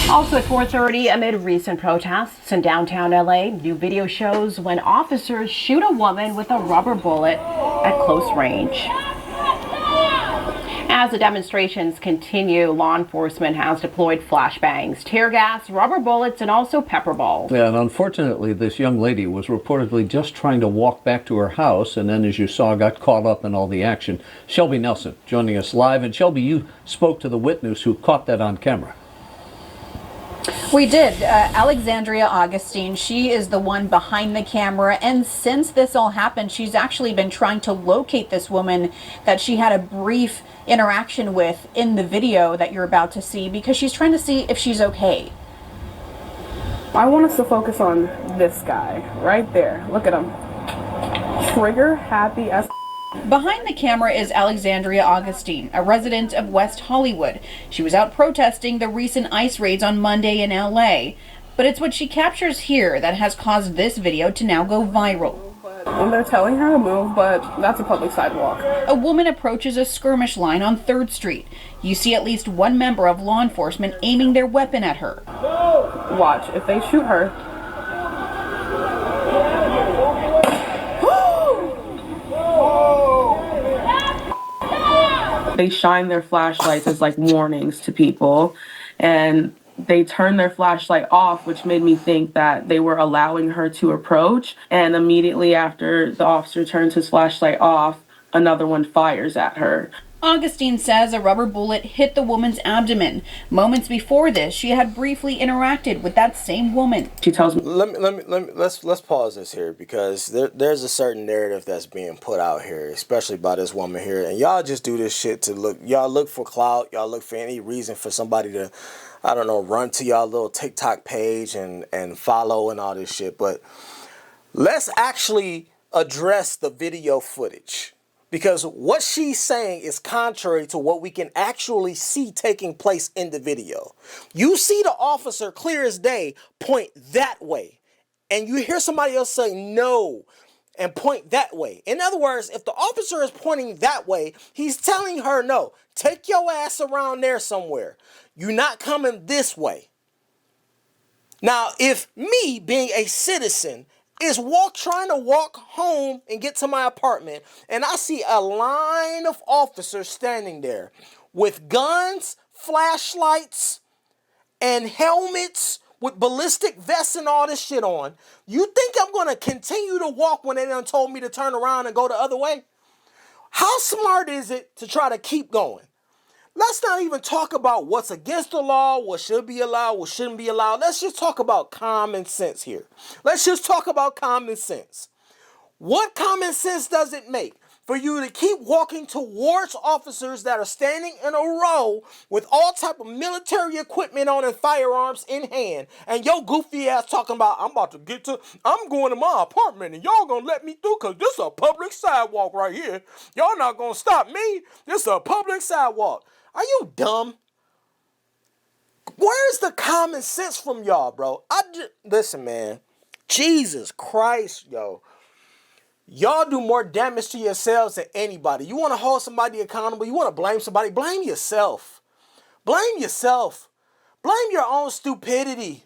Also at 4:30, amid recent protests in downtown LA, new video shows when officers shoot a woman with a rubber bullet at close range. As the demonstrations continue, law enforcement has deployed flashbangs, tear gas, rubber bullets, and also pepper balls. Yeah, and unfortunately, this young lady was reportedly just trying to walk back to her house, and then, as you saw, got caught up in all the action. Shelby Nelson joining us live. And Shelby, you spoke to the witness who caught that on camera. We did. Alexandria Augustine, she is the one behind the camera, and since this all happened, she's actually been trying to locate this woman that she had a brief interaction with in the video that you're about to see, because she's trying to see if she's okay. I want us to focus on this guy right there. Look at him. Trigger happy as Behind the camera is Alexandria Augustine, a resident of West Hollywood. She was out protesting the recent ICE raids on Monday in LA. But it's what she captures here that has caused this video to now go viral. when they're telling her to move, but that's a public sidewalk. A woman approaches a skirmish line on 3rd Street. You see at least one member of law enforcement aiming their weapon at her. Watch, if they shoot her. They shine their flashlights as like warnings to people, and they turned their flashlight off, which made me think that they were allowing her to approach. And immediately after the officer turns his flashlight off, another one fires at her. Augustine says a rubber bullet hit the woman's abdomen. Moments before this, she had briefly interacted with that same woman. She tells me, let's pause this here, because there's a certain narrative that's being put out here, especially by this woman here, and y'all just do this shit to look for clout, y'all look for any reason for somebody to, I don't know, run to y'all little TikTok page and follow and all this shit. But let's actually address the video footage, because what she's saying is contrary to what we can actually see taking place in the video. You see the officer clear as day point that way, and you hear somebody else say no and point that way. In other words, if the officer is pointing that way, he's telling her, no, take your ass around there somewhere. You're not coming this way. Now, if me, being a citizen, is trying to walk home and get to my apartment, and I see a line of officers standing there with guns, flashlights, and helmets with ballistic vests and all this shit on, you think I'm going to continue to walk when they done told me to turn around and go the other way? How smart is it to try to keep going? Let's not even talk about what's against the law, what should be allowed, what shouldn't be allowed. Let's just talk about common sense here. Let's just talk about common sense. What common sense does it make for you to keep walking towards officers that are standing in a row with all type of military equipment on and firearms in hand, and your goofy ass talking about, I'm going to my apartment and y'all gonna let me through because this is a public sidewalk right here. Y'all not gonna stop me. This is a public sidewalk. Are you dumb? Where's the common sense from y'all, bro? Listen, man. Jesus Christ, yo. Y'all do more damage to yourselves than anybody. You want to hold somebody accountable? You want to blame somebody? Blame yourself. Blame yourself. Blame your own stupidity.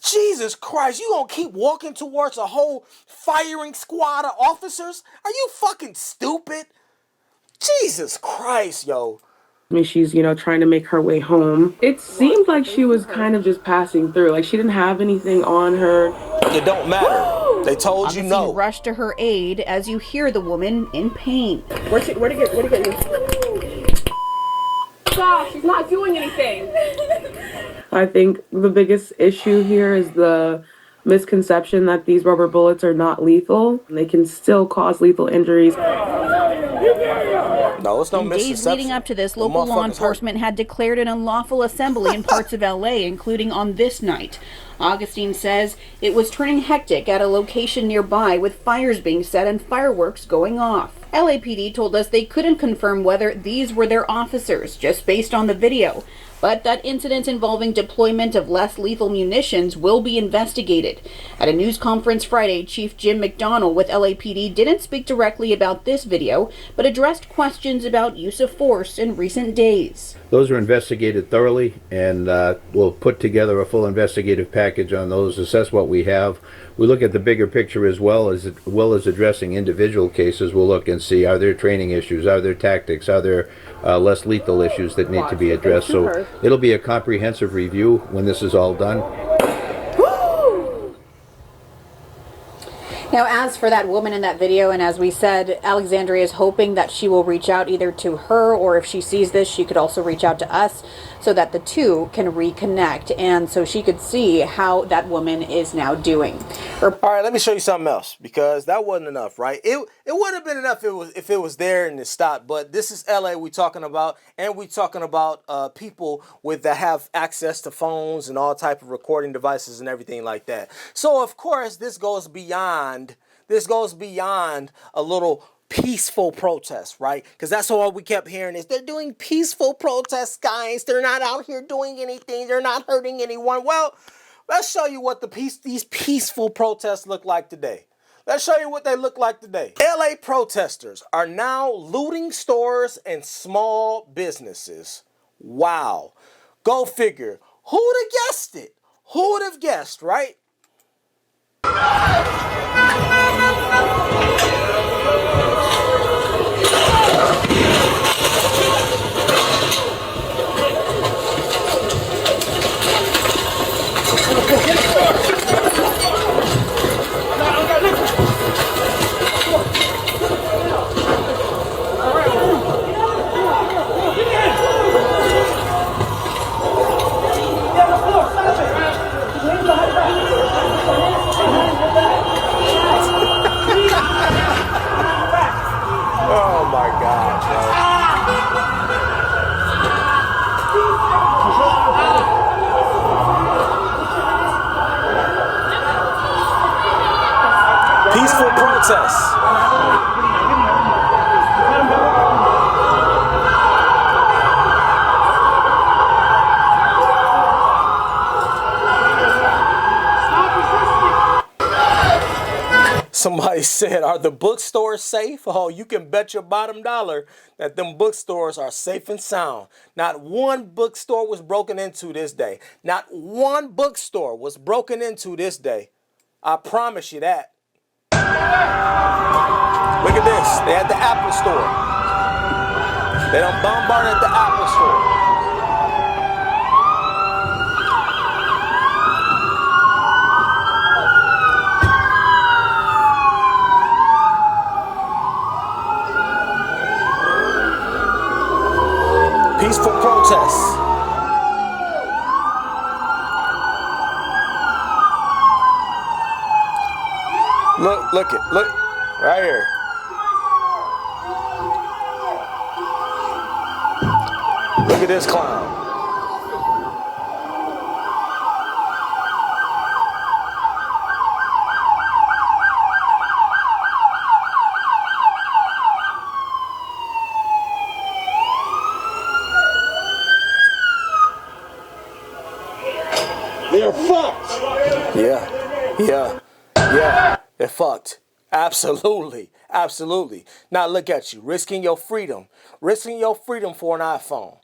Jesus Christ, you gonna keep walking towards a whole firing squad of officers? Are you fucking stupid? Jesus Christ, yo. I mean, she's, trying to make her way home. It seemed like she was kind of just passing through. Like, she didn't have anything on her. It don't matter. They told you no. Rush to her aid as you hear the woman in pain. Where'd he get you? Gosh, she's not doing anything. I think the biggest issue here is the misconception that these rubber bullets are not lethal. They can still cause lethal injuries. No, it's no in days leading up to this, local law enforcement had declared an unlawful assembly in parts of LA, including on this night. Augustine says it was turning hectic at a location nearby with fires being set and fireworks going off. LAPD told us they couldn't confirm whether these were their officers, just based on the video. but that incidents involving deployment of less lethal munitions will be investigated. At a news conference Friday, Chief Jim McDonnell with LAPD didn't speak directly about this video, but addressed questions about use of force in recent days. Those are investigated thoroughly, and we'll put together a full investigative package on those, assess what we have. We look at the bigger picture as well as addressing individual cases. We'll look and see, are there training issues, are there tactics, are there less lethal issues that need to be addressed. So it'll be a comprehensive review when this is all done. Now, as for that woman in that video, and as we said, Alexandria is hoping that she will reach out either to her, or if she sees this, she could also reach out to us so that the two can reconnect and so she could see how that woman is now doing. All right, let me show you something else, because that wasn't enough, right? It wouldn't have been enough if it was there and it stopped, but this is LA we're talking about, and we're talking about people that have access to phones and all type of recording devices and everything like that. So of course this goes beyond a little peaceful protest, right? Because that's all we kept hearing is they're doing peaceful protests, guys. They're not out here doing anything. They're not hurting anyone. Well, let's show you what these peaceful protests look like today. Let's show you what they look like today. LA protesters are now looting stores and small businesses. Wow. Go figure. Who would have guessed it? Who would have guessed, right? Oh my God, bro. Peaceful protests. Somebody said, are the bookstores safe? Oh, you can bet your bottom dollar that them bookstores are safe and sound. Not one bookstore was broken into this day. Not one bookstore was broken into this day. I promise you that. Look at this. They had the Apple store. They done bombarded the Apple store. Peaceful protests. Look, right here. Look at this clown. They're fucked. Yeah. They're fucked. Absolutely. Now look at you, risking your freedom for an iPhone,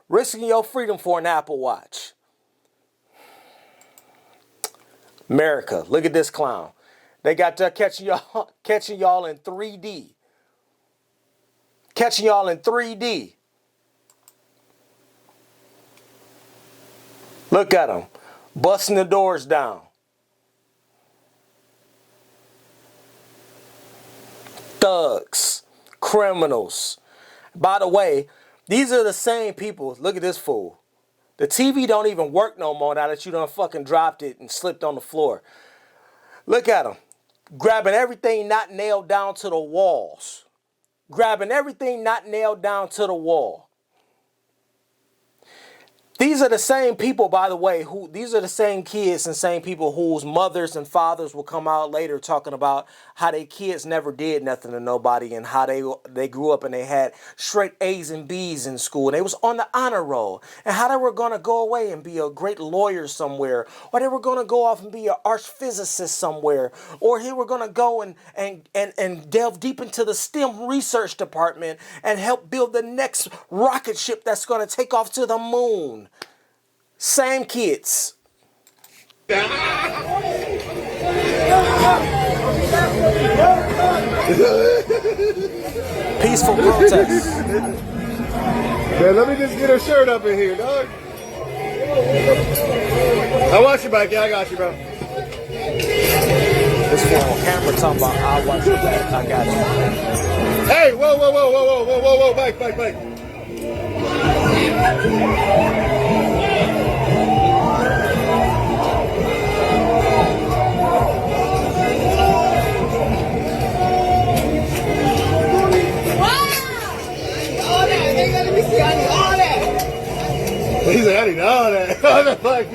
risking your freedom for an Apple Watch. America, look at this clown. They got to catching y'all in 3D. Catching y'all in 3D. Look at them, busting the doors down. Thugs, criminals. By the way, these are the same people. Look at this fool. The TV don't even work no more now that you done fucking dropped it and slipped on the floor. Look at him. Grabbing everything not nailed down to the walls. Grabbing everything not nailed down to the wall. These are the same people, by the way, these are the same kids and same people whose mothers and fathers will come out later talking about how their kids never did nothing to nobody and how they grew up and they had straight A's and B's in school and they was on the honor roll and how they were going to go away and be a great lawyer somewhere, or they were going to go off and be an archphysicist somewhere, or they were going to go and delve deep into the STEM research department and help build the next rocket ship that's going to take off to the moon. Same kids. Peaceful protest. Man, let me just get her shirt up in here, dog. I watch your back. Yeah, I got you, bro. This fool on camera talking about I watch your back. I got you. Hey, whoa, back. He's like, I need all that. What the fuck?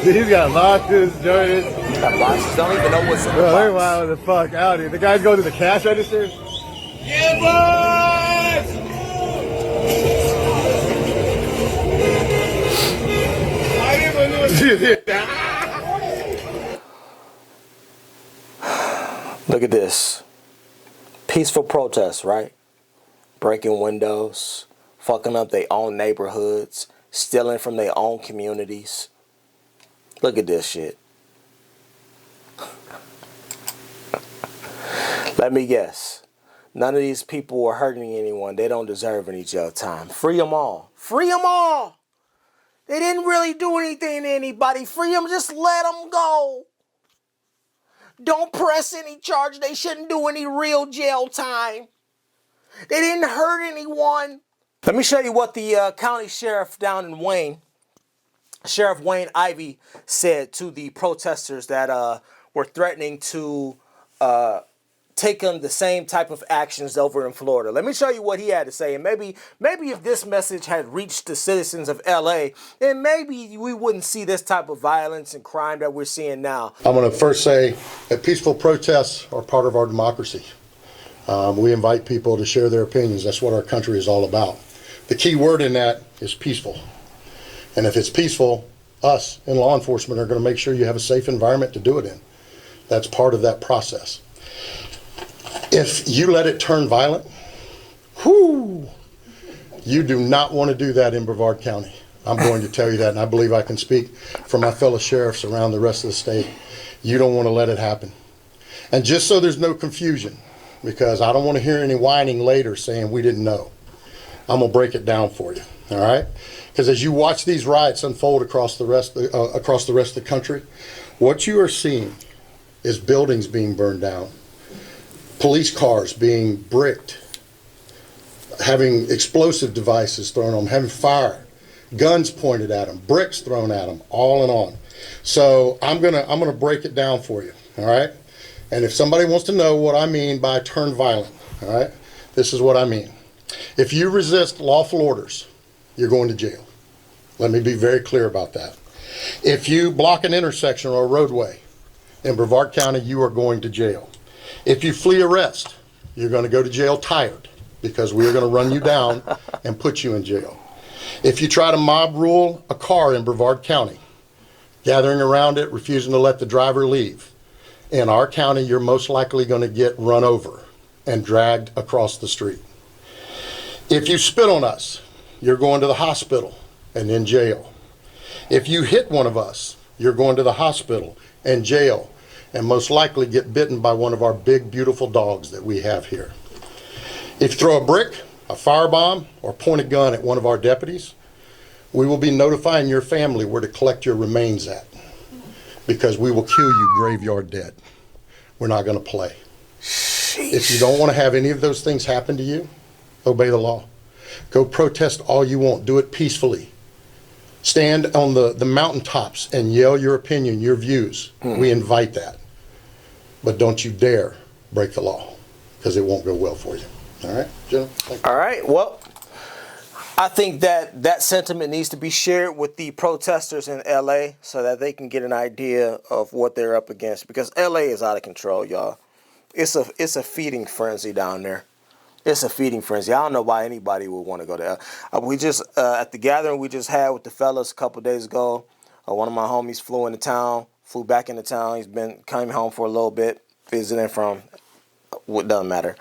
He's got boxes, Jordans. He's got boxes. Don't even know what's in the Bro, they're box. wild the fuck out here. The guys go to the cash register. Yeah, boys! Look at this. Peaceful protest, right? Breaking windows, fucking up their own neighborhoods, stealing from their own communities. Look at this shit. Let me guess. None of these people are hurting anyone. They don't deserve any jail time. Free them all. Free them all. They didn't really do anything to anybody. Free them. Just let them go. Don't press any charge. They shouldn't do any real jail time. They didn't hurt anyone. Let me show you what the county sheriff down in Wayne, Sheriff Wayne Ivey, said to the protesters that were threatening to take on the same type of actions over in Florida. Let me show you what he had to say. And maybe if this message had reached the citizens of LA, then maybe we wouldn't see this type of violence and crime that we're seeing now. I'm going to first say that peaceful protests are part of our democracy. We invite people to share their opinions. That's what our country is all about. The key word in that is peaceful. And if it's peaceful, us in law enforcement are going to make sure you have a safe environment to do it in. That's part of that process. If you let it turn violent, you do not want to do that in Brevard County. I'm going to tell you that, and I believe I can speak for my fellow sheriffs around the rest of the state. You don't want to let it happen. And just so there's no confusion, because I don't want to hear any whining later saying we didn't know, I'm going to break it down for you, all right? Because as you watch these riots unfold across the rest of the country, what you are seeing is buildings being burned down, police cars being bricked, having explosive devices thrown on them, having fire, guns pointed at them, bricks thrown at them, all and on. So I'm gonna break it down for you, all right? And if somebody wants to know what I mean by turn violent, all right, this is what I mean. If you resist lawful orders, you're going to jail. Let me be very clear about that. If you block an intersection or a roadway in Brevard County, you are going to jail. If you flee arrest, you're going to go to jail tired, because we are going to run you down and put you in jail. If you try to mob rule a car in Brevard County, gathering around it, refusing to let the driver leave, in our county, you're most likely going to get run over and dragged across the street. If you spit on us, you're going to the hospital and in jail. If you hit one of us, you're going to the hospital and jail, and most likely get bitten by one of our big, beautiful dogs that we have here. If you throw a brick, a firebomb, or point a gun at one of our deputies, we will be notifying your family where to collect your remains at, because we will kill you graveyard dead. We're not going to play. Sheesh. If you don't want to have any of those things happen to you, obey the law. Go protest all you want. Do it peacefully. Stand on the mountaintops and yell your opinion, your views. We invite that. But don't you dare break the law, because it won't go well for you. All right, Jenna? All right, well, I think that that sentiment needs to be shared with the protesters in LA so that they can get an idea of what they're up against, because LA is out of control, y'all. It's a feeding frenzy down there. It's a feeding frenzy. I don't know why anybody would want to go there. We just at the gathering we just had with the fellas a couple days ago. One of my homies flew back into town. He's been coming home for a little bit, visiting from what doesn't matter,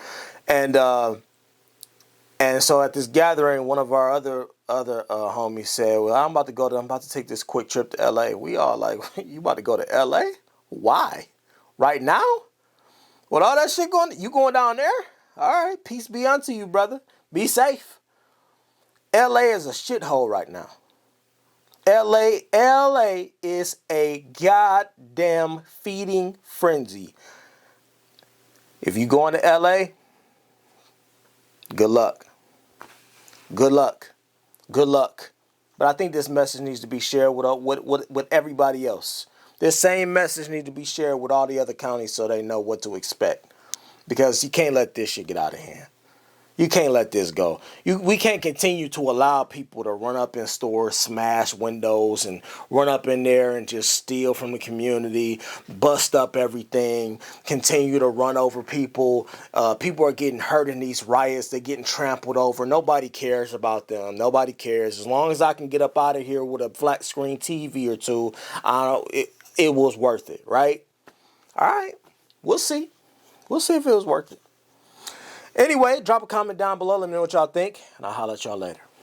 and so at this gathering, one of our other homies said, "Well, I'm about to take this quick trip to L.A." We all like, "You about to go to L.A.? Why? Right now? With all that shit you going down there? All right, peace be unto you, brother. Be safe." L.A. is a shithole right now. L.A. is a goddamn feeding frenzy. If you going to L.A., good luck. Good luck. Good luck. But I think this message needs to be shared with everybody else. This same message needs to be shared with all the other counties so they know what to expect. Because you can't let this shit get out of hand. You can't let this go. We can't continue to allow people to run up in stores, smash windows, and run up in there and just steal from the community, bust up everything, continue to run over people. People are getting hurt in these riots. They're getting trampled over. Nobody cares about them. Nobody cares. As long as I can get up out of here with a flat screen TV or two, it was worth it, right? All right. We'll see. We'll see if it was worth it. Anyway, drop a comment down below. Let me know what y'all think, and I'll holler at y'all later.